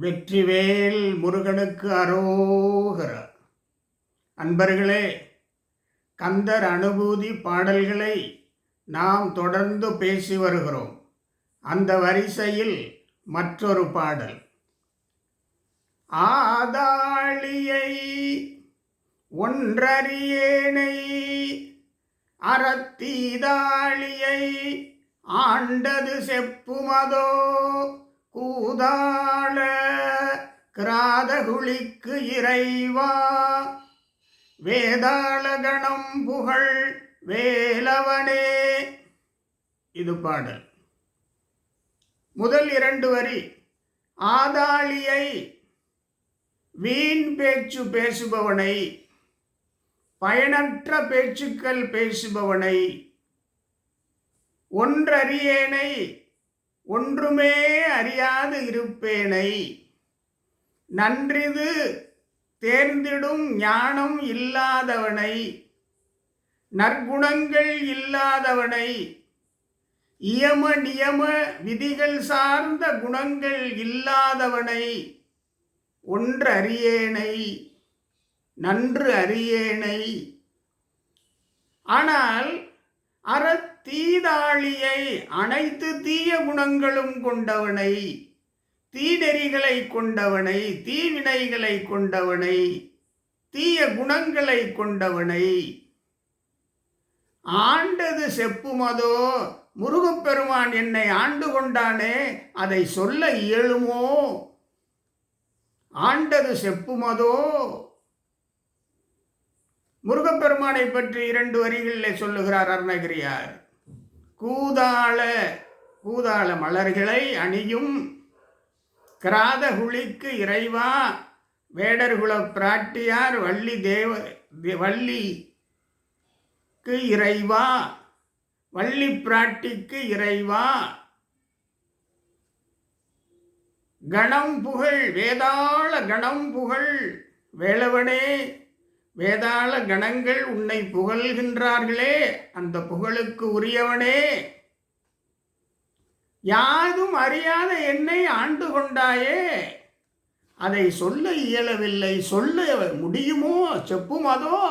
வெற்றிவேல் முருகனுக்கு அரோகரா. அன்பர்களே, கந்தர் அனுபூதி பாடல்களை நாம் தொடர்ந்து பேசி வருகிறோம். அந்த வரிசையில் மற்றொரு பாடல், ஆதாளியை ஒன்றறியேனை அறத்தீதாளியை ஆண்டது செப்புமதோ கூதாள கிராதகுளிக்கு இறைவா வேதாள கணம் புகழ் வேலவனே. இது பாடல். முதல் 2 வரி, ஆதாளியை வீண் பேச்சு பேசுபவனை, பயனற்ற பேச்சுக்கள் பேசுபவனை, ஒன்றறியேனை ஒன்றுமே அறியாது இருப்பேனை, நன்றிது தேர்ந்திடும் ஞானம் இல்லாதவனை, நற்குணங்கள் இல்லாதவனை, இயம நியம விதிகள் சார்ந்த குணங்கள் இல்லாதவனை, ஒன்று அறியேனை நன்று அறியேனை. ஆனால் அறத்தீதாளியை அனைத்து தீய குணங்களும் கொண்டவனை, தீநெறிகளை கொண்டவனை, தீவினைகளை கொண்டவனை, தீய குணங்களை கொண்டவனை ஆண்டது செப்புமதோ, முருகப்பெருமான் என்னை ஆண்டு கொண்டானே, அதை சொல்ல இயலுமோ? ஆண்டது செப்புமதோ. முருகப்பெருமானை பற்றி 2 வரிகளில் சொல்லுகிறார் அருணகிரியார். கூதாள மலர்களை அணியும் கிராதகுளிக்கு இறைவா, வேடர்குல பிராட்டியார் வள்ளிக்கு இறைவா, வள்ளி பிராட்டிக்கு இறைவா, கணம் புகழ் வேதாள கணம் புகழ் வேலவனே, வேதாள கணங்கள் உன்னை புகழ்கின்றார்களே, அந்த புகழுக்கு உரியவனே, யாதும் அறியாத என்னை ஆண்டு கொண்டாயே, அதை சொல்ல இயலவில்லை, சொல்ல முடியுமோ? செப்புமதோ,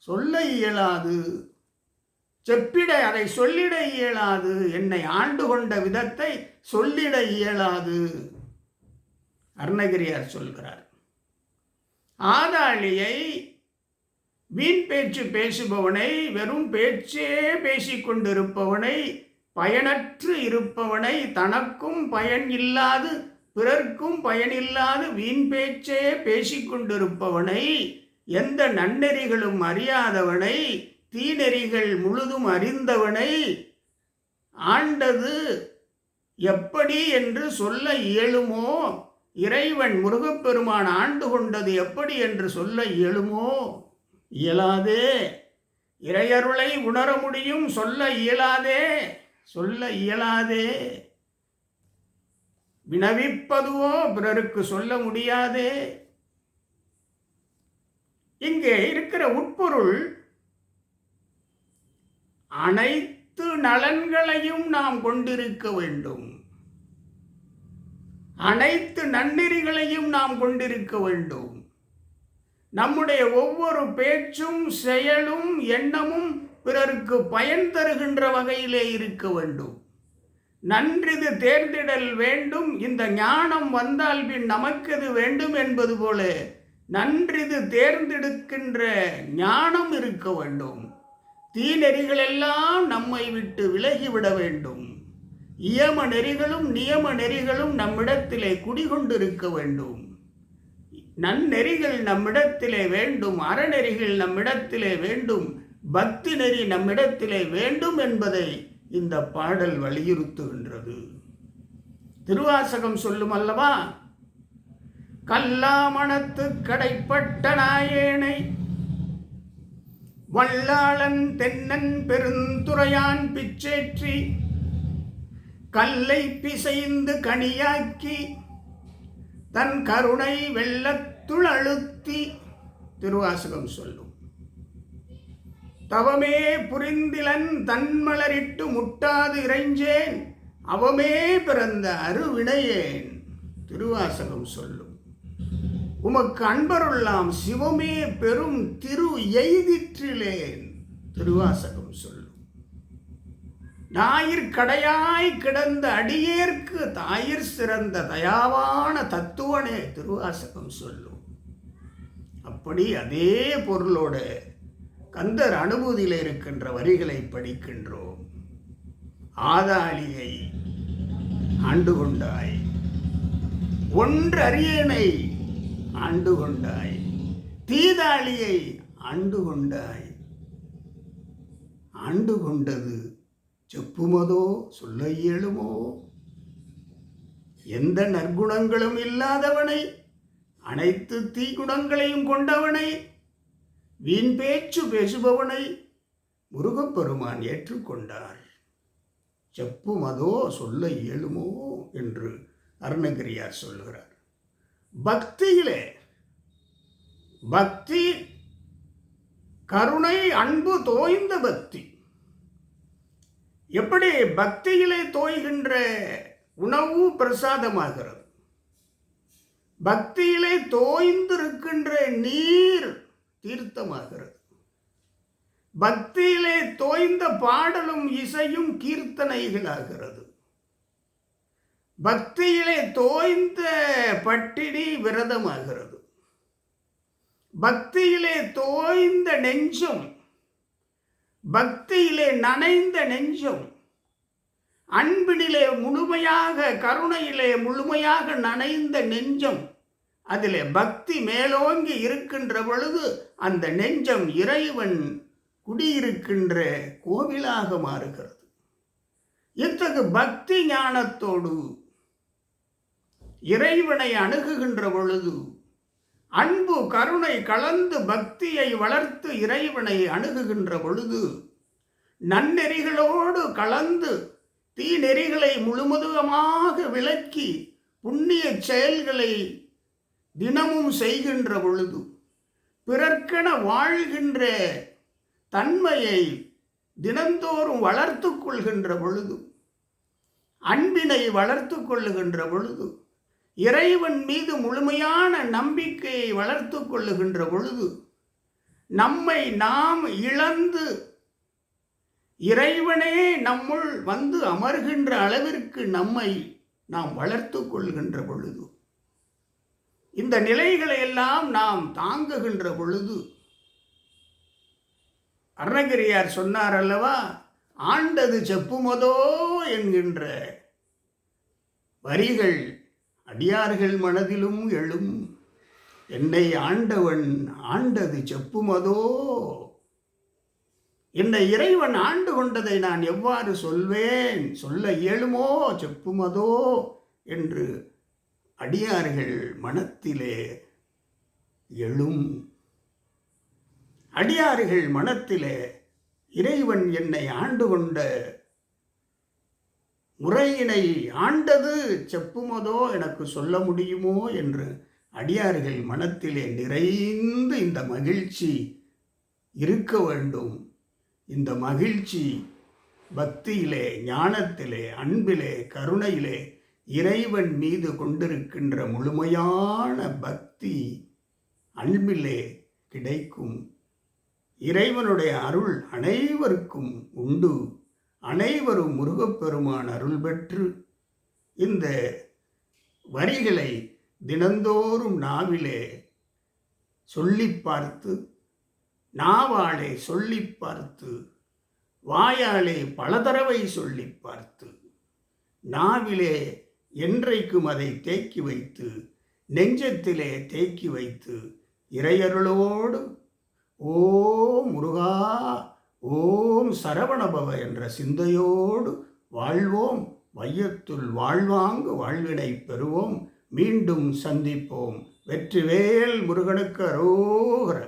சொல்ல இயலாது, செப்பிட அதை சொல்லிட இயலாது, என்னை ஆண்டு கொண்ட விதத்தை சொல்லிட இயலாது. அருணகிரியார் சொல்கிறார். ஆதாளியை வீண் பேச்சு பேசுபவனை, வெறும் பேச்சே பேசிக்கொண்டிருப்பவனை, பயனற்று இருப்பவனை, தனக்கும் பயன் இல்லாது பிறர்க்கும் பயனில்லாது வீண் பேச்சே பேசிக்கொண்டிருப்பவனை, எந்த நன்னெறிகளும் அறியாதவனை, தீநெறிகள் முழுதும் அறிந்தவனை ஆண்டது எப்படி என்று சொல்ல இயலுமோ? இறைவன் முருகப்பெருமான் ஆண்டு கொண்டது எப்படி என்று சொல்ல இயலுமோ? இயலாதே. இறையருளை உணர முடியும், சொல்ல இயலாதே. வினவிப்பதுவோ பிறருக்கு சொல்ல முடியாதே. இங்கே இருக்கிற உட்பொருள், அனைத்து நலன்களையும் நாம் கொண்டிருக்க வேண்டும், அனைத்து நன்னெறிகளையும் நாம் கொண்டிருக்க வேண்டும். நம்முடைய ஒவ்வொரு பேச்சும் செயலும் எண்ணமும் பிறருக்கு பயன் தருகின்ற வகையிலே இருக்க வேண்டும். நன்றிது தேர்ந்திடல் வேண்டும். இந்த ஞானம் வந்தால் பின் நமக்கது வேண்டும் என்பது போல நன்றிது தேர்ந்தெடுக்கின்ற ஞானம் இருக்க வேண்டும். தீநெறிகளெல்லாம் நம்மை விட்டு விலகிவிட வேண்டும். இயம நெறிகளும் நியம நெறிகளும் நம்மிடத்திலே குடிகொண்டிருக்க வேண்டும். நன்னெறிகள் நம்மிடத்திலே வேண்டும், அறநெறிகள் நம்மிடத்திலே வேண்டும், பக்தி நெறி நம்மிடத்திலே வேண்டும் என்பதை இந்த பாடல் வலியுறுத்துகின்றது. திருவாசகம் சொல்லும் அல்லவா, கல்லாமணத்து கடைப்பட்ட நாயேனை வல்லாளன் தென்னன் பெருந்துறையான் பிச்சேற்றி கல்லை பிசைந்து கனியாக்கி தன் கருணை வெள்ளத்துள் அழுத்தி. திருவாசகம் சொல்லும். தவமே புரிந்திலன் தன்மலரிட்டு முட்டாது இறைஞ்சேன் அவமே பிறந்த அருவினையேன் திருவாசகம் சொல்லும். உமக்கு அன்பருள்ளாம் சிவமே பெரும் திரு எய்திற்றிலேன் திருவாசகம் சொல்லும். ஞாயிற் கடையாய் கிடந்த அடியேற்கு தாயிற் சிறந்த தயாவான தத்துவனே திருவாசகம் சொல்லும். அப்படி அதே பொருளோட கந்தர் அனுபூதியில் இருக்கின்ற வரிகளை படிக்கின்றோம். ஆதாளியை ஆண்டு கொண்டாய், ஒன்று அரியணை ஆண்டு கொண்டாய், தீதாளியை ஆண்டு கொண்டாய். ஆண்டு கொண்டது செப்புமதோ சொல்ல இயலுமோ? எந்த நற்குணங்களும் இல்லாதவனை, அனைத்து தீக்குணங்களையும் கொண்டவனை, வீண் பேச்சு பேசுபவனை முருகப்பெருமான் ஏற்றுக்கொண்டார். செப்புமதோ சொல்ல இயலுமோ என்று அருணகிரியார் சொல்கிறார். பக்தியிலே பக்தி கருணை அன்பு தோய்ந்த பக்தி. எப்படி பக்தியிலே தோய்கின்ற உணவு பிரசாதமாகிறது, பக்தியிலே தோய்ந்திருக்கின்ற நீர் தீர்த்தமாகிறது, பக்தியிலே தோய்ந்த பாடலும் இசையும் கீர்த்தனைகளாகிறது, பக்தியிலே தோய்ந்த பட்டினி விரதமாகிறது, பக்தியிலே தோய்ந்த நெஞ்சம், பக்தியிலே நனைந்த நெஞ்சம், அன்பினிலே முழுமையாக கருணையிலே முழுமையாக நனைந்த நெஞ்சம், அதிலே பக்தி மேலோங்கி இருக்கின்ற பொழுது அந்த நெஞ்சம் இறைவன் குடியிருக்கின்ற கோவிலாக மாறுகிறது. இத்தகு பக்தி ஞானத்தோடு இறைவனை அணுகுகின்ற பொழுது அன்பு கருணை கலந்து பக்தியை வளர்த்து இறைவனை அணுகுகின்ற பொழுது நன்னெறிகளோடு கலந்து தீநெறிகளை முழுவதுமாக விலக்கி புண்ணிய செயல்களை தினமும் செய்கின்ற பொழுது பிறர்க்கென வாழ்கின்ற தன்மையை தினந்தோறும் வளர்த்து கொள்கின்ற பொழுது, அன்பினை வளர்த்து கொள்ளுகின்ற பொழுது, இறைவன் மீது முழுமையான நம்பிக்கையை வளர்த்து கொள்ளுகின்ற பொழுது நம்மை நாம் இழந்து இறைவனே நம்முள் வந்து அமர்கின்ற அளவிற்கு நம்மை நாம் வளர்த்து கொள்கின்ற பொழுது, இந்த நிலைகளை எல்லாம் நாம் தாங்குகின்ற பொழுது, அருணகிரியார் சொன்னார் அல்லவா, ஆண்டது செப்புமதோ என்கின்ற வரிகள் அடியார்கள் மனதிலும் எழும். என்னை ஆண்டவன் ஆண்டது செப்புமதோ, என்னை இறைவன் ஆண்டு கொண்டதை நான் எவ்வாறு சொல்வேன், சொல்ல இயலுமோ செப்புமதோ என்று அடியார்கள் மனத்திலே எழும். அடியார்கள் மனத்திலே இறைவன் என்னை ஆண்டு கொண்ட முறையினை ஆண்டது செப்புமதோ எனக்கு சொல்ல முடியுமோ என்று அடியார்கள் மனத்திலே நிறைந்து இந்த மகிழ்ச்சி இருக்க வேண்டும். இந்த மகிழ்ச்சி பக்தியிலே, ஞானத்திலே, அன்பிலே, கருணையிலே இறைவன் மீது கொண்டிருக்கின்ற முழுமையான பக்தி அன்பிலே கிடைக்கும். இறைவனுடைய அருள் அனைவருக்கும் உண்டு. அனைவரும் முருகப்பெருமான் அருள் பெற்று இந்த வரிகளை தினந்தோறும் நாவிலே சொல்லி பார்த்து, நாவாலே சொல்லி பார்த்து, வாயாலே பல தடவை சொல்லி பார்த்து, நாவிலே என்றைக்கும் அதை தேக்கி வைத்து, நெஞ்சத்திலே தேக்கி வைத்து, இறையருளோடு ஓம் முருகா, ஓம் சரவணபவ என்ற சிந்தையோடு வாழ்வோம். வையத்துள் வாழ்வாங்கு வாழ்வினை பெறுவோம். மீண்டும் சந்திப்போம். வெற்றிவேல் முருகனுக்கு அரோகர.